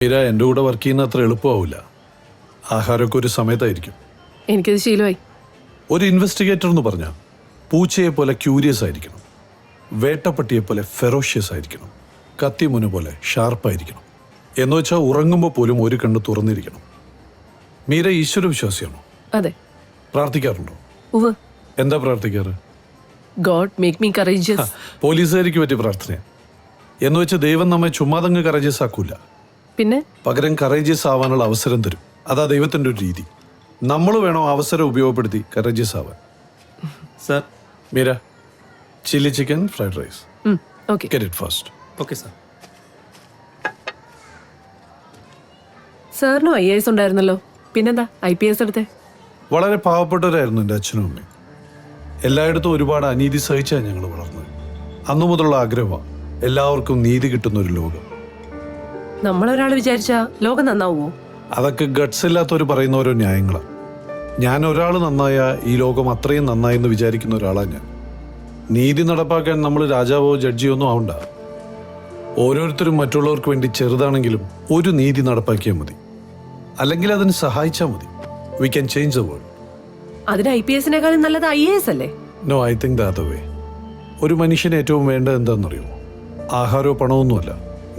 മീര എൻ്റെ കൂടെ വർക്ക് ചെയ്യുന്ന അത്ര എളുപ്പമാവില്ല. ആഹാരമൊക്കെ ഒരു സമയത്തായിരിക്കും. എനിക്കത് ശീലമായി. ഒരു ഇൻവെസ്റ്റിഗേറ്റർ എന്ന് പറഞ്ഞാൽ പൂച്ചയെ പോലെ ക്യൂരിയസ് ആയിരിക്കണം, വേട്ടപ്പട്ടിയെ പോലെ ഫെറോഷ്യസ് ആയിരിക്കണം, കത്തിമുന പോലെ ഷാർപ്പായിരിക്കണം. എന്ന് വെച്ചാൽ ഉറങ്ങുമ്പോൾ പോലും ഒരു കണ്ണ് തുറന്നിരിക്കണം. മീര ഈശ്വര വിശ്വാസിയാണോ? അതെ. പ്രാർത്ഥിക്കാറുണ്ടോ? ഉവ്വ്. എന്താ പ്രാർത്ഥിക്കാറ്? God make me courageous. പോലീസുകാരിക്ക് പറ്റിയ പ്രാർത്ഥനയാണ്. എന്ന് വെച്ച് ദൈവം നമ്മെ ചുമ്മാതങ്ങ് കറേജിയസ് ആക്കൂല, പിന്നെ പകരം കറേജിയസ് ആവാനുള്ള അവസരം തരും. അതാ ദൈവത്തിൻ്റെ ഒരു രീതി. നമ്മൾ വേണോ അവസരം ഉപയോഗപ്പെടുത്തി കറേജിയസ് ആവാൻ. Sir, Meera, chilli chicken fried rice. Okay. Get it fast. Okay sir. സാറിനും IAS ഉണ്ടായിരുന്നല്ലോ, പിന്നെന്താ IPS എടുത്തേ? വളരെ പാവപ്പെട്ടവരായിരുന്നു എൻ്റെ അച്ഛനും അമ്മയും. എല്ലായിടത്തും ഒരുപാട് അനീതി സഹിച്ചാണ് ഞങ്ങൾ വളർന്നത്. അന്നു മുതലുള്ള ആഗ്രഹമാണ് എല്ലാവർക്കും നീതി കിട്ടുന്ന ഒരു ലോകം. നമ്മളൊരാൾ വിചാരിച്ചാ ലോകം നന്നാവുമോ? അതൊക്കെ ഗട്ട്സ് ഇല്ലാത്തവർ പറയുന്ന ഓരോ ന്യായങ്ങളാണ്. ഞാൻ ഒരാൾ നന്നായ ഈ ലോകം അത്രയും നന്നായെന്ന് വിചാരിക്കുന്ന ഒരാളാണ് ഞാൻ. നീതി നടപ്പാക്കാൻ നമ്മൾ രാജാവോ ജഡ്ജിയോ ഒന്നും ആവണ്ട. ഓരോരുത്തരും മറ്റുള്ളവർക്ക് വേണ്ടി ചെറുതാണെങ്കിലും ഒരു നീതി നടപ്പാക്കിയാൽ മതി, അല്ലെങ്കിൽ അതിന് സഹായിച്ചാൽ മതി. We can change the world. അതിന് IPS-നേക്കാളും നല്ലത് IAS അല്ലേ? No, I think the other way. ഒരു മനുഷ്യന് ഏറ്റവും വേണ്ടത് എന്താണെന്നറിയോ? ആഹാരമോ പണമൊന്നുമല്ല,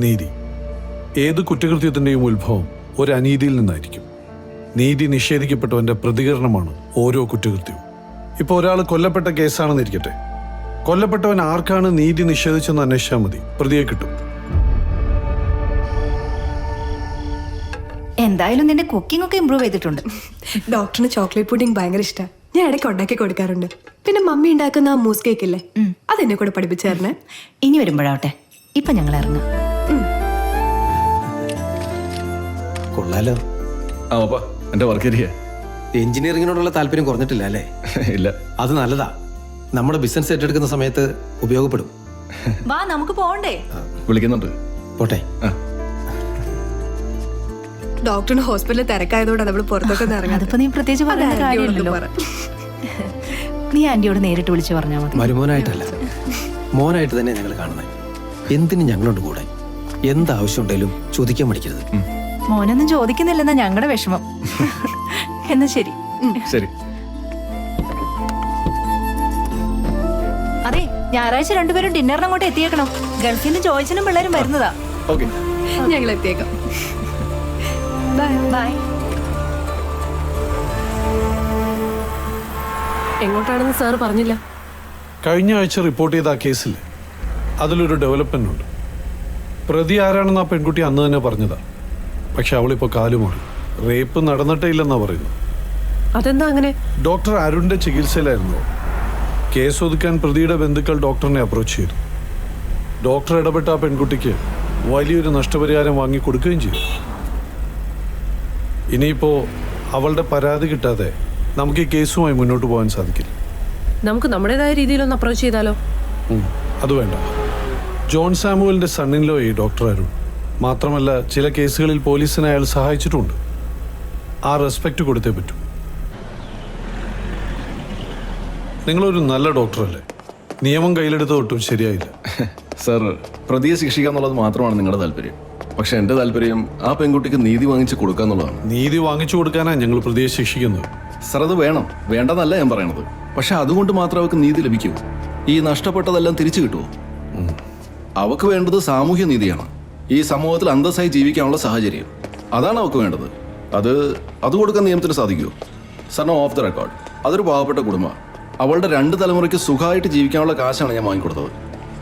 നീതി. ഏത് കുറ്റകൃത്യത്തിൻ്റെയും ഉത്ഭവം ഒരു അനീതിയിൽ നിന്നായിരിക്കും. നീതി നിഷേധിക്കപ്പെട്ടവൻ്റെ പ്രതികരണമാണ് ഓരോ കുറ്റകൃത്യവും. ഇപ്പോൾ ഒരാൾ കൊല്ലപ്പെട്ട കേസാണെന്നിരിക്കട്ടെ, കൊല്ലപ്പെട്ടവൻ ആർക്കാണ് നീതി നിഷേധിച്ചെന്ന് അന്വേഷിച്ചാൽ മതി, പ്രതിയെ കിട്ടും. എന്തായാലും നിന്റെ കുക്കിംഗ് ഒക്കെ ഇമ്പ്രൂവ് ചെയ്തിട്ടുണ്ട്. ഡോക്ടറിന് ചോക്ലേറ്റ് പുഡിംഗ് ഭയങ്കര ഇഷ്ടമാണ്. ഞാൻ ഇടയ്ക്ക് ഉണ്ടാക്കി കൊടുക്കാറുണ്ട്. പിന്നെ മമ്മി ഉണ്ടാക്കുന്ന ആ മൂസ് കേക്ക് ഇല്ലേ, അതെന്നെ കൂടെ പഠിപ്പിച്ചായിരുന്നേ. ഇനി വരുമ്പോഴാവട്ടെ, ഇപ്പൊ ഞങ്ങൾ ഇറങ്ങാം. കൊള്ളാലോ. ആ പപ്പാ, എൻ്റെ വർക്ക് ഏരിയ. എഞ്ചിനീയറിങ്ങിനോടുള്ള താല്പര്യം കുറഞ്ഞിട്ടില്ല അല്ലേ? ഇല്ല. അത് നല്ലതാ. നമ്മുടെ ബിസിനസ് ഏറ്റെടുക്കുന്ന സമയത്ത് ഉപയോഗപ്പെടും. വാ, നമുക്ക് പോണ്ടേ? വിളിക്കുന്നുണ്ട്. പോട്ടെ. ഡോക്ടറിന് ഹോസ്പിറ്റലിൽ തിരക്കായതുകൊണ്ട് നമ്മൾ പുറത്തൊക്കെ അതിപ്പോ നീ പ്രത്യേകിച്ച് പറയേണ്ട കാര്യമില്ലല്ലോ. നീ ആന്റിയോട് നേരിട്ട് വിളിച്ച് പറഞ്ഞാൽ മതി. മരുമോനായിട്ടല്ല, മോനായിട്ട് തന്നെ ഞങ്ങൾ കാണുന്നത്. എന്തിനും ഞങ്ങളുണ്ട് കൂടെ. എന്താവശ്യം ഉണ്ടെങ്കിലും ചോദിക്കാൻ മടിക്കരുത്. മോനൊന്നും ചോദിക്കുന്നില്ലെന്നാ ഞങ്ങളുടെ വിഷമം. എന്നാ ശരി. ശരി. അതെ, ഞായറാഴ്ച രണ്ടുപേരും ഡിന്നറിന് അങ്ങോട്ട് എത്തിയേക്കണം. ഗൾഫിൽ നിന്ന് ജോയിച്ചനും പിള്ളേരും വരുന്നതാ. ഓക്കെ, ഞങ്ങൾ എത്തിയേക്കാം. ബൈ. എങ്ങോട്ടാണെന്ന് സാർ പറഞ്ഞില്ല. കഴിഞ്ഞ ആഴ്ച റിപ്പോർട്ട് ചെയ്ത ആ കേസില്ലേ, അതിലൊരു ഡെവലപ്മെൻ്റ് ഉണ്ട്. പ്രതി ആരാണെന്ന് ആ പെൺകുട്ടി അന്ന് തന്നെ പറഞ്ഞതാ. പക്ഷെ അവളിപ്പോൾ കാലുമാറി. റേപ്പ് നടന്നിട്ടേ ഇല്ലെന്നാണ് പറയുന്നത്. അതെന്താ അങ്ങനെ? ഡോക്ടർ അരുണിന്റെ ചികിത്സയിലായിരുന്നു. കേസ് ഒതുക്കാൻ പ്രതിയുടെ ബന്ധുക്കൾ ഡോക്ടറിനെ അപ്രോച്ച് ചെയ്തു. ഡോക്ടർ ഇടപെട്ട ആ പെൺകുട്ടിക്ക് വലിയൊരു നഷ്ടപരിഹാരം വാങ്ങിക്കൊടുക്കുകയും ചെയ്തു. ഇനിയിപ്പോൾ അവളുടെ പരാതി കിട്ടാതെ നമുക്ക് ഈ കേസുമായി മുന്നോട്ട് പോകാൻ സാധിക്കില്ല. നമുക്ക് നമ്മുടേതായ രീതിയിലൊന്ന് അപ്രോച്ച് ചെയ്താലോ? അത് വേണ്ട. ജോൺ സാമുവലിന്റെ സണ്ണിലോ ഈ ഡോക്ടർ അരുൺ. മാത്രമല്ല, ചില കേസുകളിൽ പോലീസിനെ അയാൾ സഹായിച്ചിട്ടുണ്ട്. ആ റെസ്പെക്റ്റ് കൊടുത്തേ പറ്റൂ. നിങ്ങളൊരു നല്ല ഡോക്ടറല്ലേ? നിയമം കയ്യിലെടുത്ത് ഒട്ടും ശരിയായില്ല. സാർ, പ്രതിയെ ശിക്ഷിക്കുക എന്നുള്ളത് മാത്രമാണ് നിങ്ങളുടെ താല്പര്യം. പക്ഷെ എൻ്റെ താല്പര്യം ആ പെൺകുട്ടിക്ക് നീതി വാങ്ങിച്ച് കൊടുക്കുക എന്നുള്ളതാണ്. നീതി വാങ്ങിച്ചു കൊടുക്കാനാണ് ഞങ്ങൾ പ്രതിയെ ശിക്ഷിക്കുന്നത്. സാർ, അത് വേണം, വേണ്ടെന്നല്ല ഞാൻ പറയണത്. പക്ഷെ അതുകൊണ്ട് മാത്രം അവൾക്ക് നീതി ലഭിക്കൂ? ഈ നഷ്ടപ്പെട്ടതെല്ലാം തിരിച്ചു കിട്ടുമോ? അവക്ക് വേണ്ടത് സാമൂഹ്യ നീതിയാണ്. ഈ സമൂഹത്തിൽ അന്തസ്സായി ജീവിക്കാനുള്ള സാഹചര്യം, അതാണ് അവൾക്ക് വേണ്ടത്. അത് കൊടുക്കാൻ നിയമത്തിന് സാധിക്കുമോ? സാറിന് ഓഫ് ദ റെക്കോർഡ്, അതൊരു പാവപ്പെട്ട കുടുംബമാണ്. അവളുടെ 2 തലമുറയ്ക്ക് സുഖമായിട്ട് ജീവിക്കാനുള്ള കാശാണ് ഞാൻ വാങ്ങിക്കൊടുത്തത്.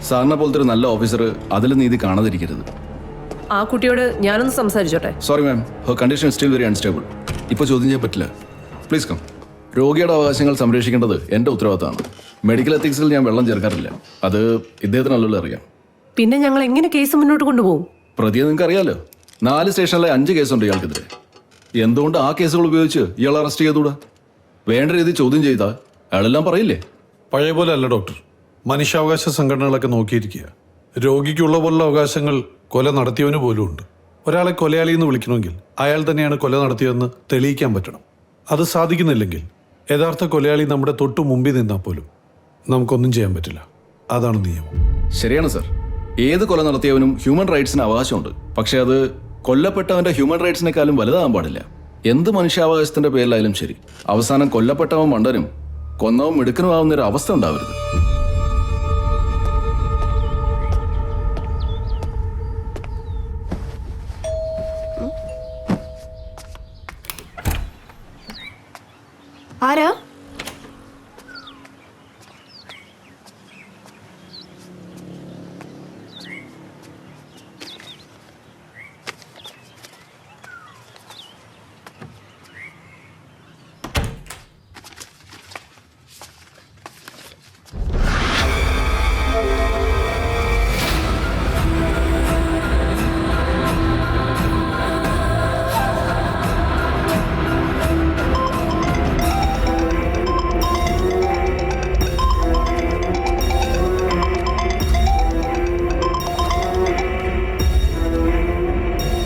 സാറിനെ പോലത്തെ ഒരു നല്ല ഓഫീസർ അതിൽ നീതി കാണാതിരിക്കരുത്. ആ കുട്ടിയോട് ഞാനൊന്ന് സംസാരിച്ചോട്ടെ? Sorry ma'am, her condition still very unstable. ഇപ്പോൾ ചോദ്യം ചെയ്യാൻ പറ്റില്ല. Please come. രോഗിയുടെ അവകാശങ്ങൾ സംരക്ഷിക്കേണ്ടത് എൻ്റെ ഉത്തരവാദിത്തമാണ്. മെഡിക്കൽ എത്തിക്സിൽ ഞാൻ വെള്ളം ചേർക്കാറില്ല. അത് ഇദ്ദേഹത്തിനല്ലല്ലോ അറിയാം. പിന്നെ ഞങ്ങൾ എങ്ങനെ കേസ് മുന്നോട്ട് കൊണ്ടുപോകും? പ്രതിയെ നിങ്ങൾക്ക് അറിയാലോ. 4 സ്റ്റേഷനിലെ 5 കേസുണ്ട് ഇയാൾക്കെതിരെ. എന്തുകൊണ്ട് ആ കേസുകൾ ഉപയോഗിച്ച് ഇയാൾ അറസ്റ്റ് ചെയ്തുകൂടാ? വേണ്ട രീതി ചോദ്യം ചെയ്താൽ അയാളെല്ലാം പറയില്ലേ? പഴയ പോലെ അല്ല ഡോക്ടർ. മനുഷ്യാവകാശ സംഘടനകളൊക്കെ നോക്കിയിരിക്കുക. രോഗിക്കുള്ള പോലുള്ള അവകാശങ്ങൾ കൊല നടത്തിയവന് പോലും ഉണ്ട്. ഒരാളെ കൊലയാളി എന്ന് വിളിക്കണമെങ്കിൽ അയാൾ തന്നെയാണ് കൊല നടത്തിയതെന്ന് തെളിയിക്കാൻ പറ്റണം. അത് സാധിക്കുന്നില്ലെങ്കിൽ യഥാർത്ഥ കൊലയാളി നമ്മുടെ തൊട്ടു മുമ്പിൽ നിന്നാൽ പോലും നമുക്കൊന്നും ചെയ്യാൻ പറ്റില്ല. അതാണ് നിയമം. ശരിയാണ് സർ. ഏത് കൊല നടത്തിയവനും ഹ്യൂമൻ റൈറ്റ്സിന് അവകാശമുണ്ട്. പക്ഷെ അത് കൊല്ലപ്പെട്ടവന്റെ ഹ്യൂമൻ റൈറ്റ്സിനെക്കാളും വലുതാകാൻ പാടില്ല. എന്ത് മനുഷ്യാവകാശത്തിന്റെ പേരിലായാലും ശരി, അവസാനം കൊല്ലപ്പെട്ടവൻ മണ്ടനും കൊന്നവൻ മിടുക്കനുമാവുന്നൊരു അവസ്ഥ ഉണ്ടാവരുത്. ആരാ?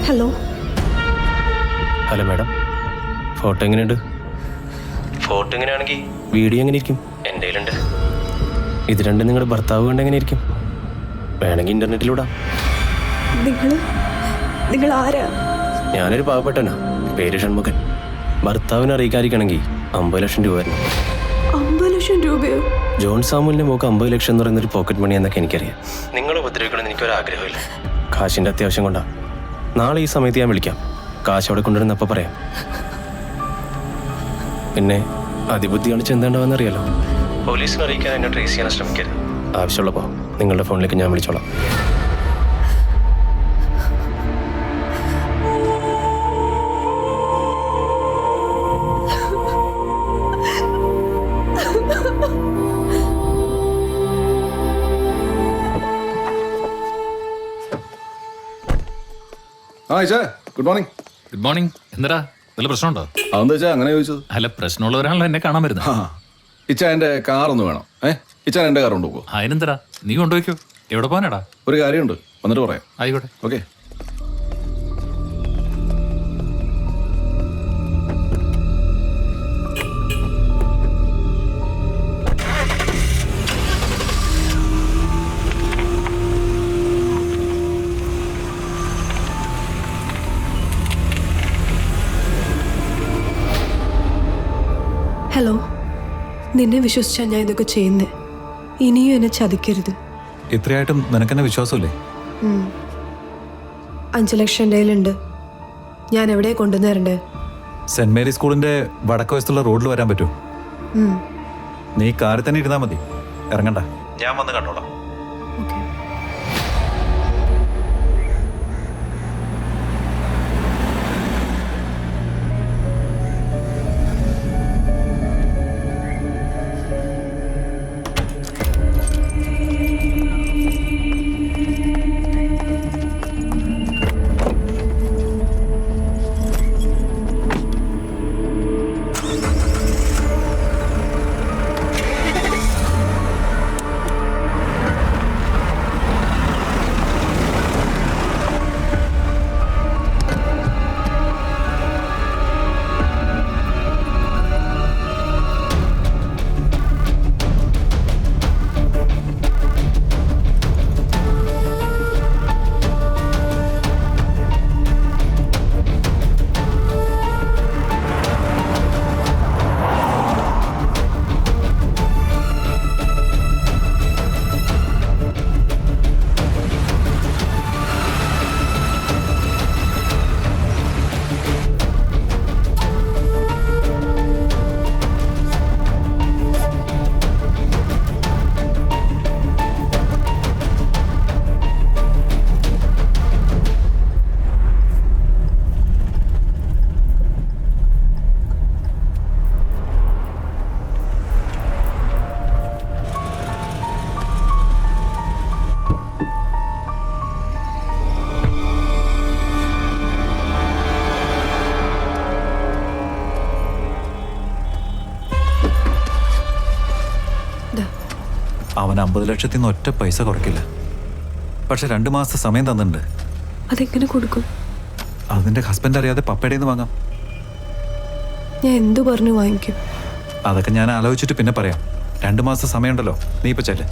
ഹലോ. ഹലോ മാഡം, ഫോട്ടോ എങ്ങനെയുണ്ട്? ഫോട്ടോ എങ്ങനെയാണെങ്കിൽ വീഡിയോ എങ്ങനെ ഇരിക്കും? എൻ്റെ കയ്യിലുണ്ട്. ഇത് രണ്ടും നിങ്ങളുടെ ഭർത്താവ് കണ്ട് എങ്ങനെ ഇരിക്കും? വേണമെങ്കിൽ ഇന്റർനെറ്റിലൂടാ. നിങ്ങൾ ആരാ? ഞാനൊരു പാവപ്പെട്ടനാ, പേര് ഷൺമുഖൻ. ഭർത്താവിനെ അറിയിക്കാതിരിക്കണമെങ്കിൽ 50 ലക്ഷം രൂപ വരണം. 50 ലക്ഷം രൂപയോ? ജോൺ സാമുലിന്റെ മോക്ക് 50 ലക്ഷം എന്ന് പറയുന്നൊരു പോക്കറ്റ് മണി എന്നൊക്കെ എനിക്കറിയാം. നിങ്ങൾ ഉപദ്രവിക്കണമെന്ന് എനിക്കൊരാഗ്രഹമില്ല. കാശിന്റെ അത്യാവശ്യം കൊണ്ടാ. നാളെ ഈ സമയത്ത് ഞാൻ വിളിക്കാം. കാശ് അവിടെ കൊണ്ടുവരുന്നപ്പോൾ പറയാം. പിന്നെ അതിബുദ്ധി കാണിച്ച് എന്താണ്ടാവെന്ന് അറിയാലോ. പോലീസിനെ അറിയിക്കാൻ എന്നെ ട്രേസ് ചെയ്യാൻ ശ്രമിക്കരുത്. ആവശ്യമുള്ളപ്പോൾ നിങ്ങളുടെ ഫോണിലേക്ക് ഞാൻ വിളിച്ചോളാം. Good morning. Good morning. എന്താ വല്ല പ്രശ്നമുണ്ടോ? അതെന്താ വെച്ചാ അങ്ങനെ ചോദിച്ചത്? അല്ല, പ്രശ്നമുള്ളവരാണല്ലോ എന്നെ കാണാൻ വരുന്നത്. ഇച്ചാ എന്റെ കാർ ഒന്ന് വേണം. ഇച്ചാൻ എന്റെ കാർ കൊണ്ടുപോകോ? അതിനെന്തരാ, നീ കൊണ്ടുപോയിക്കോ. എവിടെ പോകാനാടാ? ഒരു കാര്യമുണ്ട്, വന്നിട്ട് പറയാം. ആയിക്കോട്ടെ. ഓക്കെ. ഹലോ. നിന്നെ വിശ്വസിച്ചാ ഞാൻ ഇതൊക്കെ ചെയ്യുന്നേ. ഇനിയും എന്നെ ചതിക്കരുത്. ഇത്രയായിട്ടും നിനക്കെന്നെ വിശ്വാസമില്ലേ? 5 ലക്ഷം എൻ്റെ കയ്യിലുണ്ട്. ഞാൻ എവിടെ കൊണ്ടുവന്നേരണ്ടേ? സെന്റ് മേരി സ്കൂളിന്റെ വടക്ക് വശത്തുള്ള റോഡിൽ വരാൻ പറ്റുമോ? നീ കാറിൽ തന്നെ ഇരുന്നാ മതി, ഇറങ്ങണ്ട. ഞാൻ വന്ന് കണ്ടോളാം. ഓക്കെ. അവൻ 50 ലക്ഷത്തിൽ നിന്ന് ഒറ്റ പൈസ കുറയ്ക്കില്ല. പക്ഷെ 2 മാസത്തെ സമയം തന്നിട്ടുണ്ട്. അതെങ്ങനെ കൊടുക്കും? അതിന്റെ ഹസ്ബൻഡ് അറിയാതെ പപ്പയുടെ നിന്ന് വാങ്ങാം. ഞാൻ എന്തു പറഞ്ഞു വാങ്ങിക്കും? അതൊക്കെ ഞാൻ ആലോചിച്ചിട്ട് പിന്നെ പറയാം. 2 മാസത്തെ സമയമുണ്ടല്ലോ, നീ ഇപ്പൊ ചെല്ല്.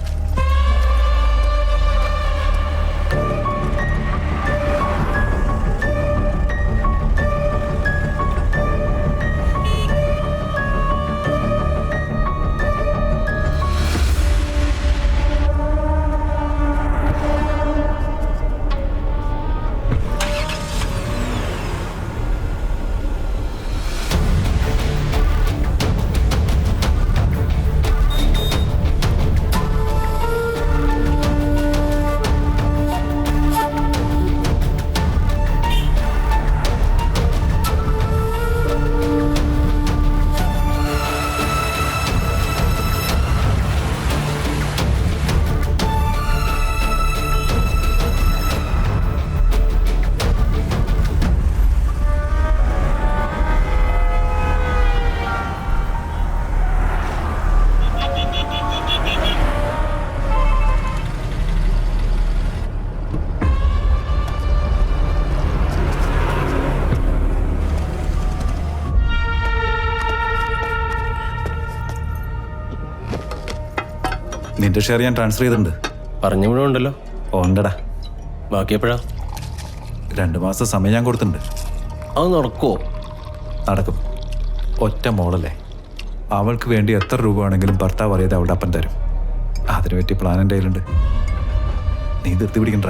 നിന്റെ ഷെയർ ഞാൻ ട്രാൻസ്ഫർ ചെയ്തിട്ടുണ്ട്. പറഞ്ഞു മുഴുവൻ ഉണ്ടല്ലോ. ഉണ്ടടാ. ബാക്കി എപ്പോഴാ? 2 മാസം സമയം ഞാൻ കൊടുത്തിട്ടുണ്ട്. അത് നടക്കുമോ? നടക്കും. ഒറ്റ മോളല്ലേ, അവൾക്ക് വേണ്ടി എത്ര രൂപ വേണമെങ്കിലും ഭർത്താവ് അറിയാതെ അവളുടെ അപ്പൻ തരും. അതിനു പറ്റിയ പ്ലാൻ എൻ്റെ കയ്യിലുണ്ട്. നീ ധൃതി പിടിക്കണ്ട.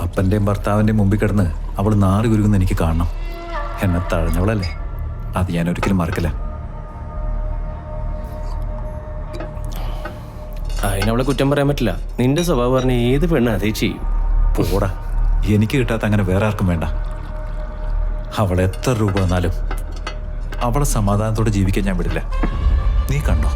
അപ്പൻ്റെയും ഭർത്താവിൻ്റെയും മുമ്പിൽ കിടന്ന് അവൾ നാറി കുരുങ്ങുന്ന എനിക്ക് കാണണം. എന്നെ തഴഞ്ഞവളല്ലേ, അത് ഞാൻ ഒരിക്കലും മറക്കില്ല. അതിനവളെ കുറ്റം പറയാൻ പറ്റില്ല. നിന്റെ സ്വഭാവം പറഞ്ഞ ഏത് പെണ്ണ് അതേ ചെയ്യും. പോടാ, എനിക്ക് കിട്ടാത്ത അങ്ങനെ വേറെ ആർക്കും വേണ്ട. അവൾ എത്ര രൂപ വന്നാലും അവളെ സമാധാനത്തോടെ ജീവിക്കാൻ ഞാൻ വിടില്ല. നീ കണ്ടോ?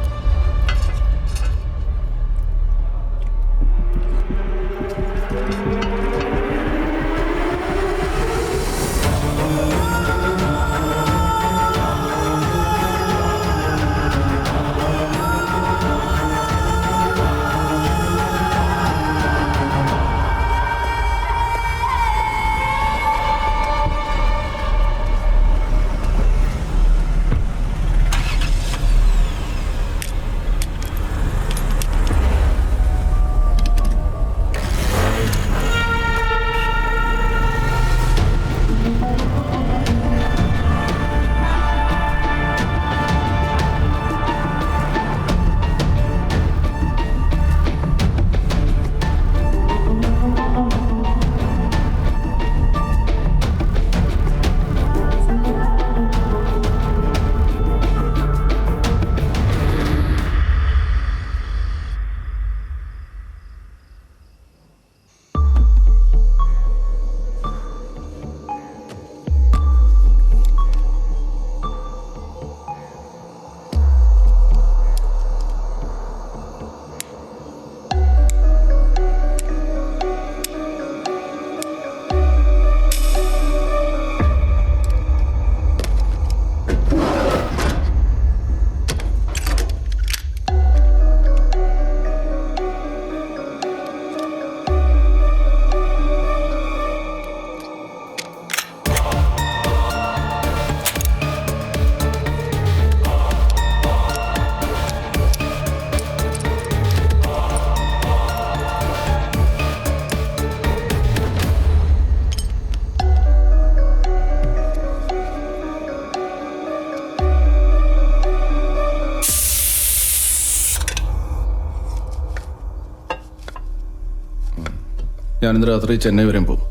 ഞാനിന്ന് രാത്രി ചെന്നൈ വരെ പോകും.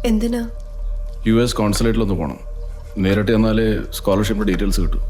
എന്തിനാ? US കോൺസുലേറ്റിലൊന്ന് പോകണം. നേരിട്ട് ചെന്നാലേ സ്കോളർഷിപ്പിൻ്റെ ഡീറ്റെയിൽസ് കിട്ടും.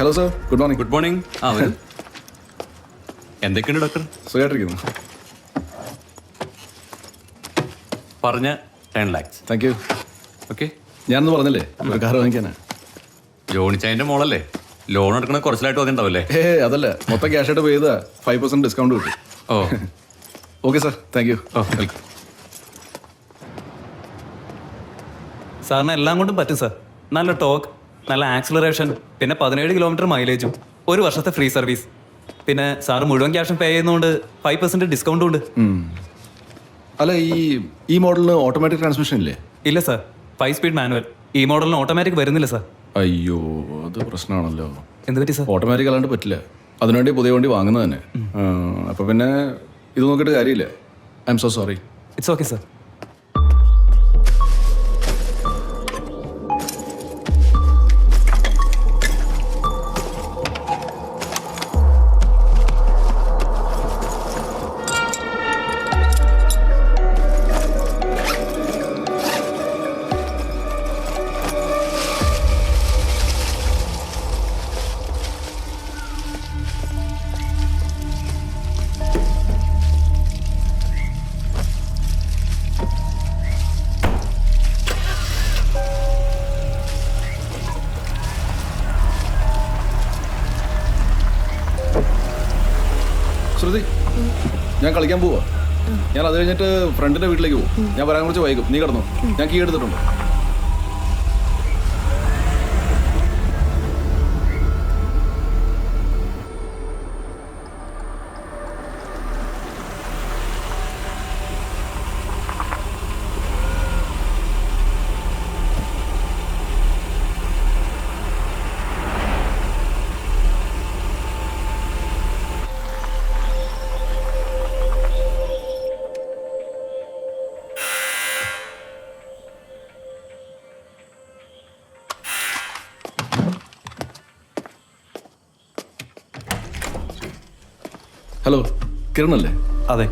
Hello sir, good morning. Good morning. ആ വരൂ. എന്തൊക്കെയുണ്ട് ഡോക്ടർ? സുഖമായിട്ടിരിക്കുന്നു. പറഞ്ഞ 10 lakhs. Thank you. ഓക്കെ. ഞാനൊന്ന് പറഞ്ഞില്ലേ ഒരു കാർ വാങ്ങിക്കാനാ. ജോണിച്ചായൻ്റെ മോളല്ലേ, ലോൺ എടുക്കണ കുറച്ചിലായിട്ട് വന്നിട്ടുണ്ടാവല്ലേ? അതല്ല, മൊത്തം ക്യാഷ് ആയിട്ട് പേ ചെയ്താ 5% ഡിസ്കൗണ്ട് കിട്ടും. Oh okay sir, thank you. Oh welcome. സാറിന് എല്ലാം കൊണ്ടും പറ്റും സാർ. നല്ല ടോക്ക്, നല്ല ആക്സിലറേഷൻ, പിന്നെ 17 കിലോമീറ്റർ മൈലേജും, 1 വർഷത്തെ ഫ്രീ സർവീസ്. പിന്നെ സാറ് മുഴുവൻ ക്യാഷും പേ ചെയ്യുന്നതുകൊണ്ട് 5% ഡിസ്കൗണ്ടും ഉണ്ട്. അല്ല, ഈ മോഡലിന് ഓട്ടോമാറ്റിക് ട്രാൻസ്മിഷൻ ഇല്ലേ? ഇല്ല സാർ, 5 സ്പീഡ് മാനുവൽ. ഈ മോഡലിന് ഓട്ടോമാറ്റിക് വരുന്നില്ല സാർ. അയ്യോ, അത് പ്രശ്നമാണല്ലോ. എന്ത് പറ്റി സാർ? ഓട്ടോമാറ്റിക് അല്ലാണ്ട് പറ്റില്ല. അതിനുവേണ്ടി പുതിയ വണ്ടി വാങ്ങുന്നത് തന്നെ. അപ്പോൾ പിന്നെ ഇത് നോക്കിയിട്ട് കാര്യമില്ല. I am so sorry. It's okay sir. Shruti, ഞാൻ കളിക്കാൻ പോവാ. ഞാൻ അത് കഴിഞ്ഞിട്ട് ഫ്രണ്ടിന്റെ വീട്ടിലേക്ക് പോകും. ഞാൻ വരാൻ കുറച്ച് വൈകും. നീ കിടന്നു. ഞാൻ കീ എടുത്തിട്ടുണ്ട്. ഹലോ, കിരണല്ലേ? അതെ.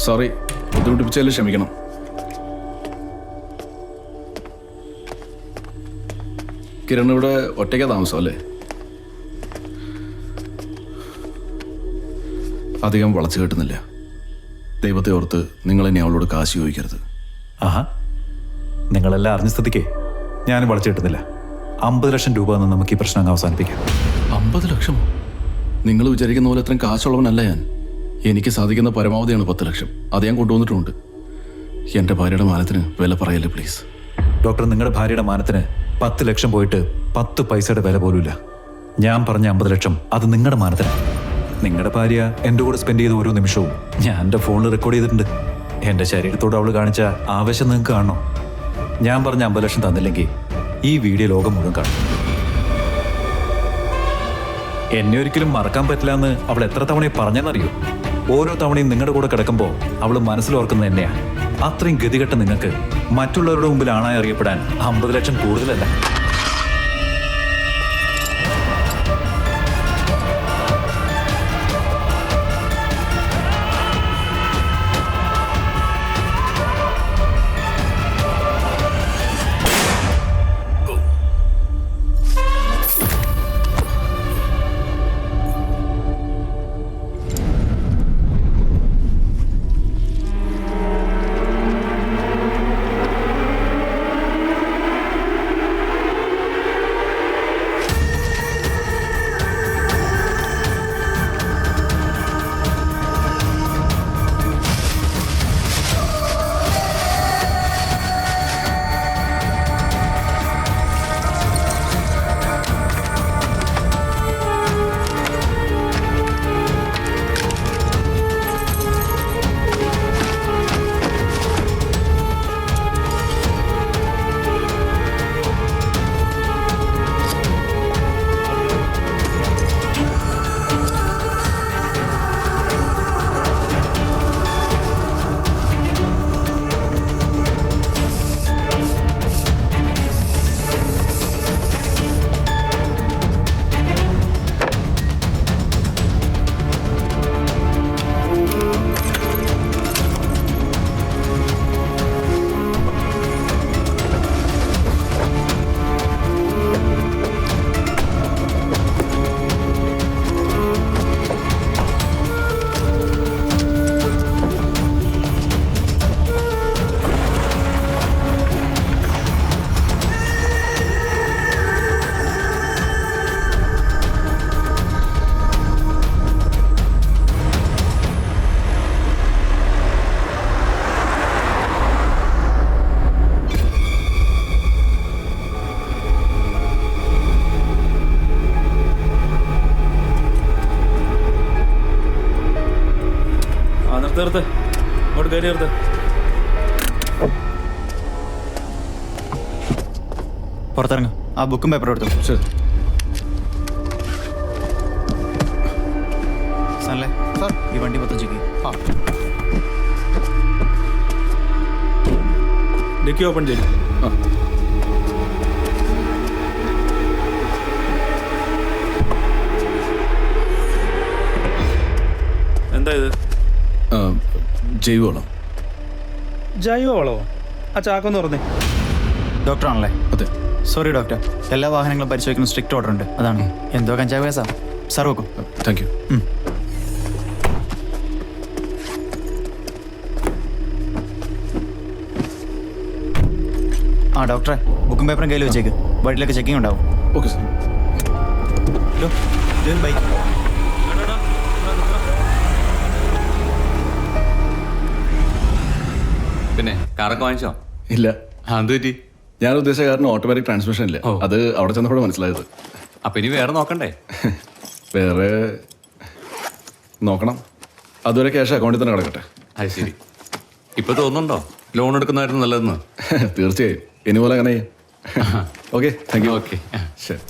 സോറി, ബുദ്ധിമുട്ടിപ്പിച്ചതിൽ ക്ഷമിക്കണം. കിരൺ ഇവിടെ ഒറ്റയ്ക്കാ താമസം അല്ലേ? അധികം വളച്ചു കെട്ടുന്നില്ല. ദൈവത്തെ ഓർത്ത് നിങ്ങൾ ഇനി അവളോട് കാശ് ചോദിക്കരുത്. ആഹാ, നിങ്ങളെല്ലാം അറിഞ്ഞ സ്ഥിതിക്ക് ഞാനും വളച്ചു കിട്ടുന്നില്ല. 50 ലക്ഷം രൂപ എന്ന് നമുക്ക് ഈ പ്രശ്നം അങ്ങ് അവസാനിപ്പിക്കാം. 50 ലക്ഷമോ? നിങ്ങൾ വിചാരിക്കുന്ന പോലെ അത്രയും കാശുള്ളവനല്ല ഞാൻ. എനിക്ക് സാധിക്കുന്ന പരമാവധിയാണ് 10 ലക്ഷം. അത് ഞാൻ കൊണ്ടുവന്നിട്ടുണ്ട്. എൻ്റെ ഭാര്യയുടെ മാനത്തിന് വില പറയല്ലേ പ്ലീസ്. ഡോക്ടർ, നിങ്ങളുടെ ഭാര്യയുടെ മാനത്തിന് 10 ലക്ഷം പോയിട്ട് 10 പൈസയുടെ വില പോലുമില്ല. ഞാൻ പറഞ്ഞ 50 ലക്ഷം അത് നിങ്ങളുടെ മാനത്തിന്. നിങ്ങളുടെ ഭാര്യ എൻ്റെ കൂടെ സ്പെൻഡ് ചെയ്ത ഓരോ നിമിഷവും ഞാൻ എൻ്റെ ഫോണിൽ റെക്കോർഡ് ചെയ്തിട്ടുണ്ട്. എൻ്റെ ശരീരത്തോട് അവൾ കാണിച്ച ആവേശം നിങ്ങൾക്ക് കാണണോ? ഞാൻ പറഞ്ഞ 50 ലക്ഷം തന്നില്ലെങ്കിൽ ഈ വീഡിയോ ലോകം മുഴുവൻ കാണും. എന്നെ ഒരിക്കലും മറക്കാൻ പറ്റില്ല എന്ന് അവൾ എത്ര തവണ പറഞ്ഞെന്നറിയോ? ഓരോ തവണയും നിങ്ങളുടെ കൂടെ കിടക്കുമ്പോൾ അവൾ മനസ്സിലോർക്കുന്നത് എന്നെയാ. അത്രയും ഗതികെട്ട നിങ്ങൾക്ക് മറ്റുള്ളവരുടെ മുമ്പിൽ ആണായി അറിയപ്പെടാൻ 50 ലക്ഷം കൂടുതലല്ല. നിർത്ത് ഇങ്ങോട്ട് കയറി നിർത്ത്. പുറത്തിറങ്ങ. ആ ബുക്കും പേപ്പറും എടുത്തു. ശരി. സാറല്ലേ ഈ വണ്ടി മൊത്തം ചെക്ക് ചെയ്യും. ഡിക്കി ഓപ്പൺ ചെയ്യും. ആ. എന്താ ഇത്? ജൈവവളം. ജൈവ വളവോ? ആ ചാക്കൊന്ന് തുറന്നേ. ഡോക്ടറാണല്ലേ? അതെ. സോറി ഡോക്ടർ, എല്ലാ വാഹനങ്ങളും പരിശോധിക്കുന്ന സ്ട്രിക്റ്റ് ഓർഡർ ഉണ്ട്. അതാണ്. എന്തോ കഞ്ചാവ് കേസാ. സാർ വെക്കും. Thank you. ആ ഡോക്ടറെ, ബുക്കും പേപ്പറും കയ്യിൽ വെച്ചേക്ക്. വഴിയിലൊക്കെ ചെക്കിംഗ് ഉണ്ടാവും. Okay sir. ബൈക്ക് പിന്നെ കാറൊക്കെ വാങ്ങിച്ചോ? ഇല്ല, എന്ത് പറ്റി? ഞാൻ ഉദ്ദേശിച്ച കാരണം ഓട്ടോമാറ്റിക് ട്രാൻസ്മിഷൻ ഇല്ല. അത് അവിടെ ചെന്നപ്പോഴാണ് മനസ്സിലായത്. അപ്പൊ ഇനി വേറെ നോക്കണ്ടേ? വേറെ നോക്കണം. അതുവരെ ക്യാഷ് അക്കൗണ്ടിൽ തന്നെ കിടക്കട്ടെ. അത് ശരി. ഇപ്പൊ തോന്നുന്നുണ്ടോ ലോൺ എടുക്കുന്നതായിരുന്നു നല്ലതെന്ന്? തീർച്ചയായും. ഇനി പോലെ അങ്ങനെ ഓക്കെ. Thank you. ഓക്കെ, ശരി.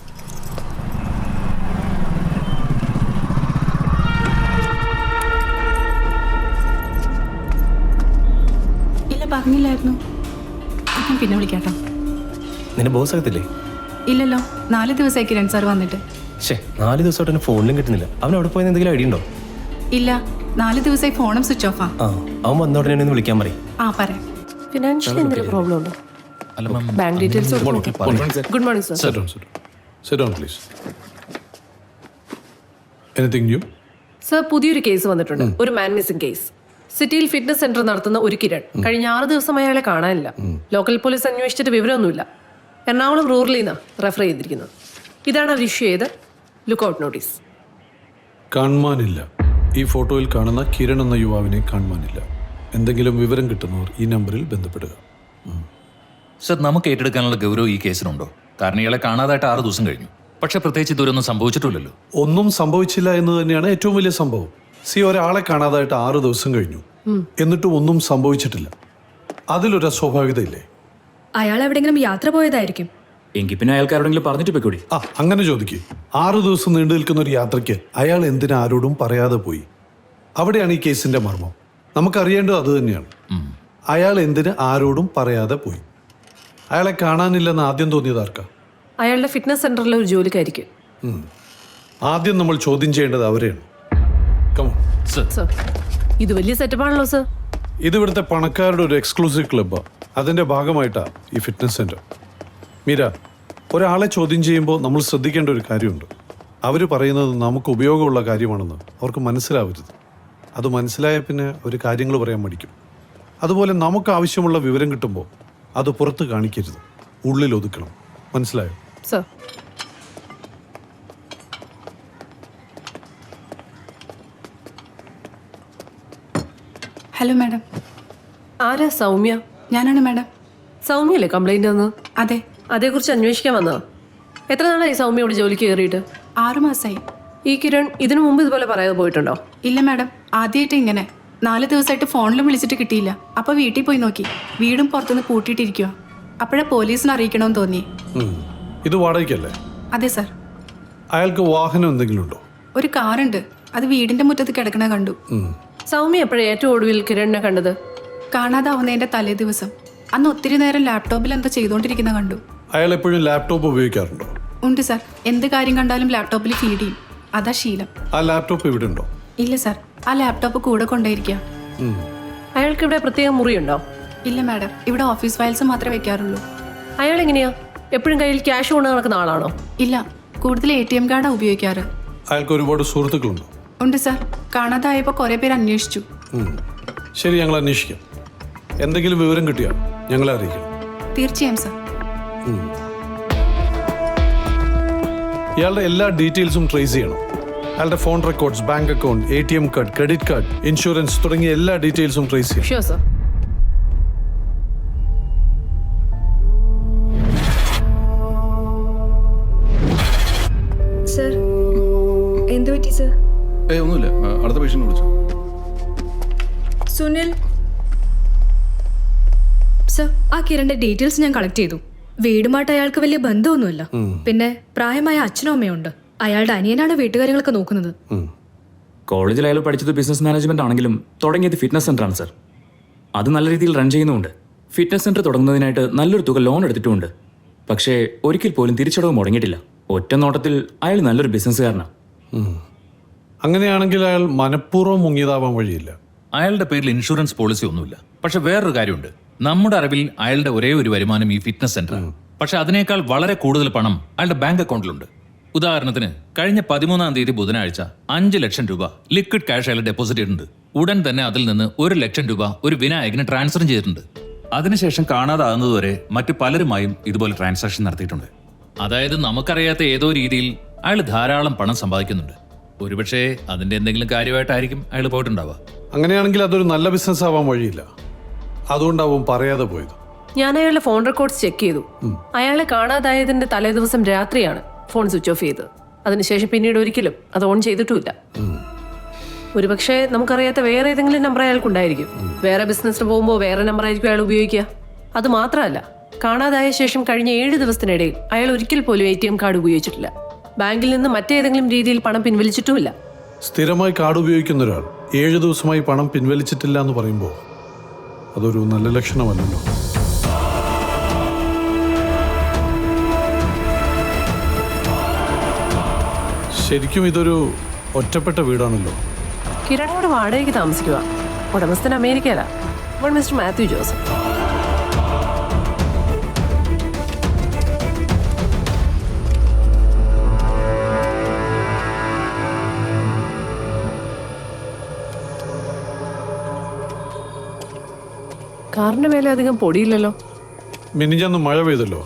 ഇല്ല, പറഞ്ഞില്ലായിരുന്നു. ഞാൻ പിന്നെ വിളിക്കാട്ടോ. നിന്റെ ബോസ് അകത്തില്ലേ? ഇല്ലല്ലോ, 4 ദിവസമായി കിരൺ സാർ വന്നിട്ട്. 4 ദിവസമായിട്ട് എന്നെ ഫോണിലും കിട്ടുന്നില്ല. അവൻ അവിടെ പോയത് എന്തെങ്കിലും ഐഡിയ ഉണ്ടോ? ഇല്ല, 4 ദിവസമായി ഫോണും സ്വിച്ച് ഓഫാ. അവൻ വന്ന ഉടനെ ഒന്ന് വിളിക്കാൻ പറയും. ആ പറയാം. ഫിനാൻഷ്യലി എന്തെങ്കിലും പ്രോബ്ലം ഉണ്ടോ? Bank details good morning sir. Sit down, sit down. Sit down, please. Anything new? Sir, പുതിയൊരു കേസ് വന്നിട്ടുണ്ട്. ഒരു മാൻ മിസ്സിംഗ് കേസ്. സിറ്റിയിൽ ഫിറ്റ്നസ് സെന്റർ നടത്തുന്ന ഒരു കിരൺ കഴിഞ്ഞ 6 ദിവസമായി അയാളെ കാണാനില്ല. ലോക്കൽ പോലീസ് അന്വേഷിച്ചിട്ട് വിവരമൊന്നുമില്ല. എറണാകുളം റൂറലിൽ നിന്നാണ് റെഫർ ചെയ്തിരിക്കുന്നത്. ഇതാണ് അവർ ഇഷ്യൂ ചെയ്ത് ലുക്കൌട്ട് നോട്ടീസ്. കാണുവാനില്ല. ഈ ഫോട്ടോയിൽ കാണുന്ന കിരൺ എന്ന യുവാവിനെ കാണുവാനില്ല. എന്തെങ്കിലും വിവരം കിട്ടുന്നവർ ഈ നമ്പറിൽ ബന്ധപ്പെടുക. സർ, നമുക്ക് ഏറ്റെടുക്കാനുള്ള ഗൗരവം ഈ കേസിനുണ്ടോ? കാരണം ഇയാളെ കാണാതായിട്ട് 6 ദിവസം കഴിഞ്ഞു. പക്ഷെ പ്രത്യേകിച്ച് ഇതുവരെയൊന്നും സംഭവിച്ചിട്ടില്ലല്ലോ. ഒന്നും സംഭവിച്ചില്ല എന്ന് തന്നെയാണ് ഏറ്റവും വലിയ സംഭവം. ഒരാളെ കാണാതായിട്ട് 6 ദിവസം കഴിഞ്ഞു, എന്നിട്ടും ഒന്നും സംഭവിച്ചിട്ടില്ല. അതിലൊരു അസ്വാഭാവികതയില്ലേ? അയാൾ എവിടെയെങ്കിലും യാത്ര പോയതായിരിക്കും. എങ്കിൽ പിന്നെ അയാൾക്കാരോടെങ്കിലും പറഞ്ഞിട്ട് പോയിക്കൂടി. അങ്ങനെ ചോദിക്കേ. 6 ദിവസം നീണ്ടു നിൽക്കുന്ന ഒരു യാത്രയ്ക്ക് അയാൾ എന്തിനാ ആരോടും പറയാതെ പോയി? അവിടെയാണ് ഈ കേസിന്റെ മർമ്മം. നമുക്കറിയേണ്ടത് അത് തന്നെയാണ്. അയാൾ എന്തിന് ആരോടും പറയാതെ പോയി? അയാളെ കാണാനില്ലെന്ന് ആദ്യം തോന്നിയത് ആർക്കാ? അയാളുടെ ഫിറ്റ്നസ് സെന്ററിലെ ഒരു ജോലിക്കായിരിക്കും. ആദ്യം നമ്മൾ ചോദ്യം ചെയ്യേണ്ടത് അവരെയാണ്. സർ, ഇത് വലിയ സെറ്റപ്പാണല്ലോ സർ. ഇത് ഇവിടുത്തെ പണക്കാരുടെ ഒരു എക്സ്ക്ലൂസീവ് ക്ലബ്ബാണ്. അതിന്റെ ഭാഗമായിട്ടാണ് ഈ ഫിറ്റ്നസ് സെന്റർ. മീര, ഒരാളെ ചോദ്യം ചെയ്യുമ്പോൾ നമ്മൾ ശ്രദ്ധിക്കേണ്ട ഒരു കാര്യമുണ്ട്. അവർ പറയുന്നത് നമുക്ക് ഉപയോഗമുള്ള കാര്യമാണെന്ന് അവർക്ക് മനസ്സിലാവരുത്. അത് മനസ്സിലായ പിന്നെ ഒരു കാര്യങ്ങൾ പറയാൻ മടിക്കും. അതുപോലെ നമുക്ക് ആവശ്യമുള്ള വിവരം കിട്ടുമ്പോൾ അത് പുറത്ത് കാണിക്കരുത്, ഉള്ളിൽ ഒതുക്കണം. മനസ്സിലായോ? Sir, hello madam. ആരാ? സൗമ്യ. ഞാനാണ് മാഡം. സൗമ്യല്ലേ കംപ്ലൈന്റ് വന്നത്? അതെ. അതേക്കുറിച്ച് അന്വേഷിക്കാൻ വന്നതാ. എത്ര നാളായി സൗമ്യ ഇവിടെ ജോലിക്ക് കയറിയിട്ട്? 6 മാസമായി. ഈ കിരൺ ഇതിനു മുമ്പ് ഇതുപോലെ പറയാതെ പോയിട്ടുണ്ടോ? ഇല്ല മാഡം, ആദ്യമായിട്ട് ഇങ്ങനെ. 4 ദിവസമായിട്ട് ഫോണിലും വിളിച്ചിട്ട് കിട്ടിയില്ല. അപ്പോൾ വീട്ടിൽ പോയി നോക്കി. വീടും പുറത്തുനിന്ന് പൂട്ടിയിട്ടിരിക്കുക. അപ്പോഴേ പോലീസിനെ അറിയിക്കണമെന്ന് തോന്നി. ഇത് വാടകയ്ക്കല്ലേ? അതെ സർ. അയാൾക്ക് വാഹനം എന്തെങ്കിലും ഉണ്ടോ? ഒരു കാറുണ്ട്. അത് വീടിന്റെ മുറ്റത്ത് കിടക്കണ കണ്ടു. സൗമ്യ എപ്പോഴാണ് ഏറ്റവും ഒടുവിൽ കിരണിനെ കണ്ടത്? കാണാതാവുന്നതിന്റെ തലേ ദിവസം. അന്ന് ഒത്തിരി നേരം ലാപ്ടോപ്പിൽ എന്താ ചെയ്തുകൊണ്ടിരിക്കുന്ന കണ്ടു. അയാൾ എപ്പോഴും ലാപ്ടോപ്പ് ഉപയോഗിക്കാറുണ്ടോ? ഉണ്ട് സർ. എന്ത് കാര്യം കണ്ടാലും ലാപ്ടോപ്പിൽ ഫീഡ് ചെയ്യും. അതാ ശീലം. ആ ലാപ്ടോപ്പ് ഇവിടെ ഉണ്ടോ? ഇല്ല സർ, ആ ലാപ്ടോപ്പ് കൂടെ കൊണ്ടുപോയിരിക്കുക. അയാൾക്ക് ഇവിടെ പ്രത്യേക മുറിയുണ്ടോ? ഇല്ല മാഡം, ഇവിടെ ഓഫീസ് ഫയൽസ് മാത്രമേ വെക്കാറുള്ളൂ. അയാൾ എങ്ങനെയാ? എപ്പോഴും കയ്യിൽ ക്യാഷ് കൊണ്ട് നടക്കുന്ന ആളാണോ? ഇല്ല, കൂടുതൽ ATM കാർഡാണ് ഉപയോഗിക്കാറ്. അയാൾക്ക് ഒരുപാട് സുഹൃത്തുക്കളുണ്ടോ? ഉണ്ട് സർ. കാണാതായപ്പോൾ കുറേ പേര് അന്വേഷിച്ചു. ശരി, ഞങ്ങൾ അന്വേഷിക്കാം. എന്തെങ്കിലും വിവരം കിട്ടിയാൽ ഞങ്ങളെ അറിയിക്കണം. തീർച്ചയായും സർ. ഇയാളുടെ എല്ലാ ഡീറ്റെയിൽസും ട്രേസ് ചെയ്യണം. അയാളുടെ phone records, bank account, ATM card, credit card, insurance തുടങ്ങിയ എല്ലാ ഡീറ്റെയിൽസും ട്രേസ് ചെയ്യണം. Sure sir. സർ, എന്ത് പറ്റി സർ? ഒന്നുമില്ല. അടുത്ത പേഷ്യന്റ് വിളിച്ചു. സുനിൽ സർ, ആ കിരണിന്റെ ഡീറ്റെയിൽസ് ഞാൻ കളക്ട് ചെയ്തു. വീടുമായിട്ട് അയാൾക്ക് വലിയ ബന്ധമൊന്നുമില്ല. പിന്നെ പ്രായമായ അച്ഛനും അമ്മയും ഉണ്ട്. അയാളുടെ അനിയനാണ് വീട്ടുകാര്യങ്ങളൊക്കെ നോക്കുന്നത്. കോളേജിൽ അയാൾ പഠിച്ചത് ബിസിനസ് മാനേജ്മെന്റ് ആണെങ്കിലും തുടങ്ങിയത് ഫിറ്റ്നസ് സെന്റർ ആണ് സർ. അത് നല്ല രീതിയിൽ റൺ ചെയ്യുന്നുമുണ്ട്. ഫിറ്റ്നസ് സെന്റർ തുടങ്ങുന്നതിനായിട്ട് നല്ലൊരു തുക ലോൺ എടുത്തിട്ടുമുണ്ട്. പക്ഷേ ഒരിക്കൽ പോലും തിരിച്ചടവ് മുടങ്ങിയിട്ടില്ല. ഒറ്റ നോട്ടത്തിൽ അയാൾ നല്ലൊരു ബിസിനസ്സുകാരനാണ്. അങ്ങനെയാണെങ്കിൽ അയാൾ മനഃപൂർവ്വം മുങ്ങിയതാവാൻ വഴിയില്ല. അയാളുടെ പേരിൽ ഇൻഷുറൻസ് പോളിസി ഒന്നുമില്ല. പക്ഷെ വേറൊരു കാര്യമുണ്ട്. നമ്മുടെ അറിവിൽ അയാളുടെ ഒരേ ഒരു വരുമാനം ഈ ഫിറ്റ്നസ് സെന്ററാണ്. പക്ഷെ അതിനേക്കാൾ വളരെ കൂടുതൽ പണം അയാളുടെ ബാങ്ക് അക്കൗണ്ടിലുണ്ട്. ഉദാഹരണത്തിന് കഴിഞ്ഞ 13-ാം തീയതി ബുധനാഴ്ച 5 ലക്ഷം രൂപ ലിക്വിഡ് ക്യാഷ് അയാൾ ഡെപ്പോസിറ്റ് ചെയ്തിട്ടുണ്ട്. ഉടൻ തന്നെ അതിൽ നിന്ന് 1 ലക്ഷം രൂപ ഒരു വിനായകന് ട്രാൻസ്ഫർ ചെയ്തിട്ടുണ്ട്. അതിനുശേഷം കാണാതാകുന്നതുവരെ മറ്റു പലരുമായും ഇതുപോലെ ട്രാൻസാക്ഷൻ നടത്തിയിട്ടുണ്ട്. അതായത് നമുക്കറിയാത്ത ഏതോ രീതിയിൽ അയാൾ ധാരാളം പണം സമ്പാദിക്കുന്നുണ്ട്. ഒരുപക്ഷെ അതിന്റെ എന്തെങ്കിലും കാര്യമായിട്ടായിരിക്കും അയാൾ പോയിട്ടുണ്ടാവുക. അങ്ങനെയാണെങ്കിൽ അതൊരു നല്ല ബിസിനസ് ആവാൻ വഴിയില്ല. അതുകൊണ്ടാവും പറയാതെ പോയത്. ഞാൻ അയാളുടെ ഫോൺ റെക്കോർഡ്സ് ചെക്ക് ചെയ്തു. അയാളെ കാണാതായതിന്റെ തലേദിവസം രാത്രിയാണ് ഫോൺ സ്വിച്ച് ഓഫ് ചെയ്തത്. അതിനുശേഷം പിന്നീട് ഒരിക്കലും അത് ഓൺ ചെയ്തിട്ടുമില്ല. ഒരുപക്ഷെ നമുക്കറിയാത്ത വേറെ ഏതെങ്കിലും നമ്പർ അയാൾക്കുണ്ടായിരിക്കും. വേറെ ബിസിനസ്സിന് പോകുമ്പോൾ വേറെ നമ്പർ ആയിരിക്കും അയാൾ ഉപയോഗിക്കുക. അത് മാത്രമല്ല, കാണാതായ ശേഷം കഴിഞ്ഞ 7 ദിവസത്തിനിടയിൽ അയാൾ ഒരിക്കൽ പോലും ATM കാർഡ് ഉപയോഗിച്ചിട്ടില്ല. ബാങ്കിൽ നിന്ന് മറ്റേതെങ്കിലും രീതിയിൽ പണം പിൻവലിച്ചിട്ടുമില്ല. സ്ഥിരമായി കാർഡ് ഉപയോഗിക്കുന്ന ഒരാൾ 7 ദിവസമായി പണം പിൻവലിച്ചിട്ടില്ല എന്ന് പറയുമ്പോൾ അതൊരു നല്ല ലക്ഷണമല്ലല്ലോ. ശരിക്കും ഇതൊരു ഒറ്റപ്പെട്ട വീടാണല്ലോ. കിരണോട് വാടകയ്ക്ക് താമസിക്കുക. ഉടമസ്ഥൻ അമേരിക്കയില. Mister Mathew Joseph. കാറിന്റെ മേലെ അധികം പൊടിയില്ലല്ലോ. മിനിഞ്ഞന്ന് മഴ പെയ്തല്ലോ.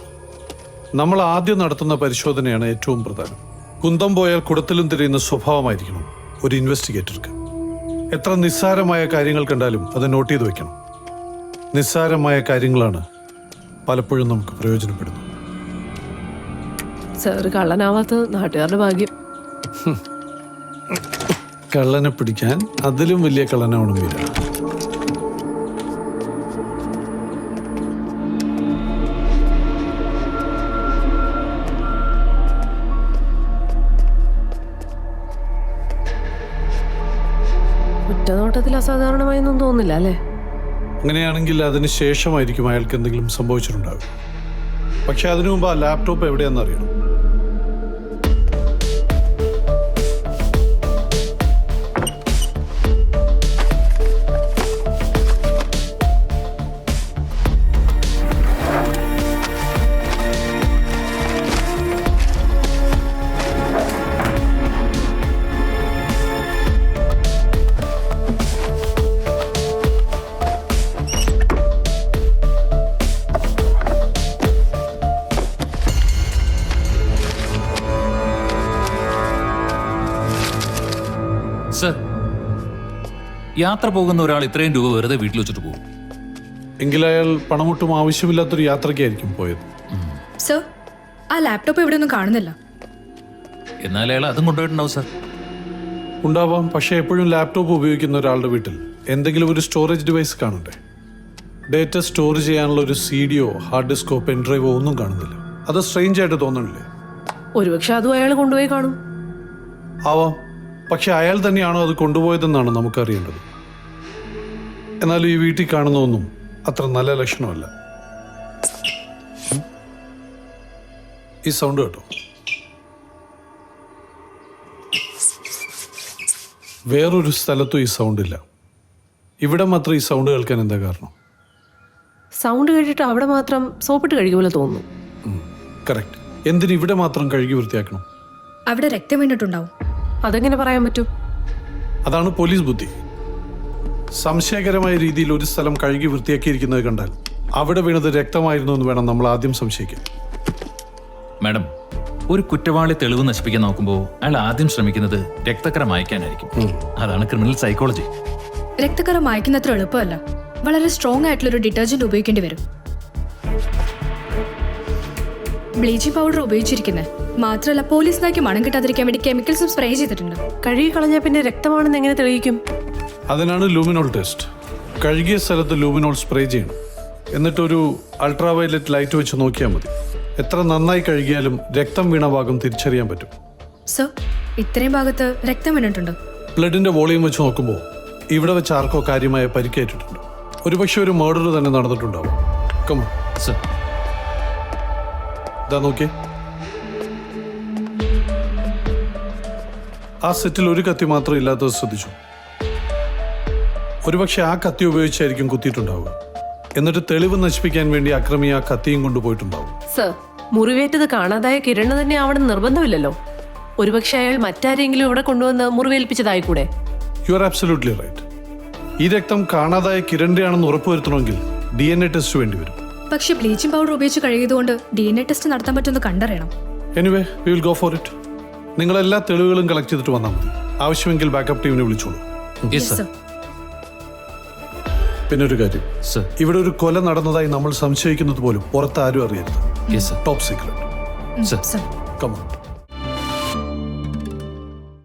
നമ്മൾ ആദ്യം നടത്തുന്ന പരിശോധനയാണ് ഏറ്റവും പ്രധാനം. കുന്തം പോയാൽ കുടത്തിലും തിരിയുന്ന സ്വഭാവമായിരിക്കണം ഒരു ഇൻവെസ്റ്റിഗേറ്റർക്ക്. എത്ര നിസ്സാരമായ കാര്യങ്ങൾ കണ്ടാലും അത് നോട്ട് ചെയ്ത് വെക്കണം. നിസ്സാരമായ കാര്യങ്ങളാണ് പലപ്പോഴും നമുക്ക് പ്രയോജനപ്പെടുന്നത്. സാറ് കള്ളനാവാത്തത് നാട്ടുകാരുടെ ഭാഗ്യം. കള്ളനെ പിടിക്കാൻ അതിലും വലിയ കള്ളനാവണമെന്നില്ല. ഒറ്റനോട്ടത്തിൽ അസാധാരണമായൊന്നും തോന്നില്ല അല്ലേ? അങ്ങനെയാണെങ്കിൽ അതിന് ശേഷമായിരിക്കും അയാൾക്ക് എന്തെങ്കിലും സംഭവിച്ചിട്ടുണ്ടാകും. പക്ഷെ അതിനു മുമ്പ് ആ ലാപ്ടോപ്പ് എവിടെയാണെന്ന് അറിയണം. സർ, യാത്ര പോകുന്ന ഒരാൾ ഇത്രയും രൂപ വെറുതെ വീട്ടിൽ വെച്ചിട്ട് പോകും? എങ്കിൽ അയാൾ പണമൊട്ടും ആവശ്യമില്ലാത്തൊരു യാത്രയ്ക്കായിരിക്കും പോയത്. സർ, ആ ലാപ്ടോപ്പ് ഇവിടെ ഒന്നും കാണുന്നില്ല. എന്നാൽ അയാൾ അതും കൊണ്ടുപോയിട്ടുണ്ടാവും സർ. ഉണ്ടാവാം. പക്ഷേ എപ്പോഴും ലാപ്ടോപ്പ് ഉപയോഗിക്കുന്ന ഒരാളുടെ വീട്ടിൽ എന്തെങ്കിലും ഒരു സ്റ്റോറേജ് ഡിവൈസ് കാണണ്ടേ? ഡേറ്റ സ്റ്റോർ ചെയ്യാനുള്ള ഒരു CD-യോ ഹാർഡ് ഡിസ്കോ പെൻഡ്രൈവോ ഒന്നും കാണുന്നില്ല. അത് സ്ട്രേഞ്ച് ആയിട്ട് തോന്നണില്ലേ? ഒരുപക്ഷെ അതും അയാൾ കൊണ്ടുപോയി കാണും. ആവാം. പക്ഷെ അയാൾ തന്നെയാണോ അത് കൊണ്ടുപോയതെന്നാണ് നമുക്കറിയേണ്ടത്. എന്നാലും ഈ വീട്ടിൽ കാണുന്നതൊന്നും അത്ര നല്ല ലക്ഷണമല്ല. ഈ സൗണ്ട് കേട്ടോ. വേറൊരു സ്ഥലത്തും ഈ സൗണ്ട് ഇല്ല. ഇവിടെ മാത്രം ഈ സൗണ്ട് കേൾക്കാൻ എന്താ കാരണം? സൗണ്ട് കേട്ടിട്ട് അവിടെ മാത്രം സോപ്പിട്ട് കഴുകിയ തോന്നുന്നു. കറക്റ്റ്. എന്തിന് ഇവിടെ മാത്രം കഴുകി വൃത്തിയാക്കണം? അവിടെ രക്തം വീണിട്ടുണ്ടാവും. അതെങ്ങനെ പറയാൻ പറ്റും? അതാണ് പോലീസ് ബുദ്ധി. സംശയകരമായ രീതിയിൽ ഒരു സ്ഥലം കഴുകി വൃത്തിയാക്കിയിരിക്കുന്നത് കണ്ടാൽ അവിടെ വീണത് രക്തമായിരുന്നു എന്ന് വേണം നമ്മൾ ആദ്യം സംശയിക്കാൻ. മാഡം, ഒരു കുറ്റവാളി തെളിവ് നശിപ്പിക്കാൻ നോക്കുമ്പോൾ അയാൾ ആദ്യം ശ്രമിക്കുന്നത് രക്തക്കറ മായ്ക്കാനായിരിക്കും. അതാണ് ക്രിമിനൽ സൈക്കോളജി. രക്തക്കറ മായ്ക്കുന്നത്ര എളുപ്പമല്ല. വളരെ സ്ട്രോങ് ആയിട്ടുള്ളൊരു ഡിറ്റർജന്റ് ഉപയോഗിക്കേണ്ടി വരും. ബ്ലീച്ചിങ് പൗഡർ ഉപയോഗിച്ചിരിക്കുന്നത് മാത്രമല്ല, പോലീസ് നായ്ക്ക് മണം കിട്ടാതിരിക്കാൻ വേണ്ടി കെമിക്കൽസും സ്പ്രേ ചെയ്തിട്ടുണ്ട്. കഴുകി കളഞ്ഞാൽ പിന്നെ രക്തമാണെന്ന് എങ്ങനെ തെളിയിക്കും? അതിനാണ് ലൂമിനോൾ ടെസ്റ്റ്. കഴുകിയ സ്ഥലത്ത് ലൂമിനോൾ സ്പ്രേ ചെയ്യണം. എന്നിട്ടൊരു അൾട്രാവയലറ്റ് ലൈറ്റ് വെച്ച് നോക്കിയാൽ മതി. എത്ര നന്നായി കഴുകിയാലും രക്തം വീണ ഭാഗം തിരിച്ചറിയാൻ പറ്റും. സർ, ഇത്രയും ഭാഗത്ത് രക്തം വീണിട്ടുണ്ട്. ബ്ലഡിന്റെ വോളിയം വെച്ച് നോക്കുമ്പോൾ ഇവിടെ വെച്ച് ആർക്കോ കാര്യമായ പരിക്കേറ്റിട്ടുണ്ട്. ഒരുപക്ഷെ ഒരു മർഡർ തന്നെ നടന്നിട്ടുണ്ടാവും. Come on sir. ഇതാ നോക്കിയേ. ആ സെറ്റിൽ ഒരു കത്തി മാത്രം ഇല്ലാത്തത് ശ്രദ്ധിച്ചു. ഒരുപക്ഷെ ആ കത്തി ഉപയോഗിച്ചായിരിക്കും കുത്തിയിട്ടുണ്ടാവുക. എന്നിട്ട് തെളിവ് നശിപ്പിക്കാൻ വേണ്ടി അക്രമി ആ കത്തിയും കൊണ്ടുപോയിട്ടുണ്ടാവും. സർ, മുറിവേറ്റത് കാണാതായ കിരണ് തന്നെ ആവണം നിർബന്ധമില്ലല്ലോ. ഒരുപക്ഷെ അയാൾ മറ്റാരെങ്കിലും ഇവിടെ കൊണ്ടുവന്ന് മുറിവേൽപ്പിച്ചതായിക്കൂടെ? You are absolutely right. ഈ രക്തം കാണാതായ കിരണിന്റെ ആണെന്ന് ഉറപ്പുവരുത്തണമെങ്കിൽ DNA ടെസ്റ്റ് വേണ്ടി വരും. പക്ഷെ ബ്ലീച്ചിങ് പൗഡർ ഉപയോഗിച്ച് കഴുകിയതുകൊണ്ട് DNA ടെസ്റ്റ് നടത്താൻ പറ്റുമെന്ന് കണ്ടറിയണം. Anyway we will go for it. നിങ്ങൾ എല്ലാ തെളിവുകളും കളക്ട് ചെയ്തിട്ട് വന്നാൽ മതി. ആവശ്യമെങ്കിൽ ബാക്കപ്പ് ടീമിനെ വിളിച്ചോളൂ. Yes sir. പിന്നെ ഒരു കാര്യം, സർ. ഇവിടെ ഒരു കൊല നടന്നതായി നമ്മൾ സംശയിക്കുന്നത് പോലും പുറത്ത് ആരും അറിയരുത്. Yes sir. Top secret. Sir. Sir, come on.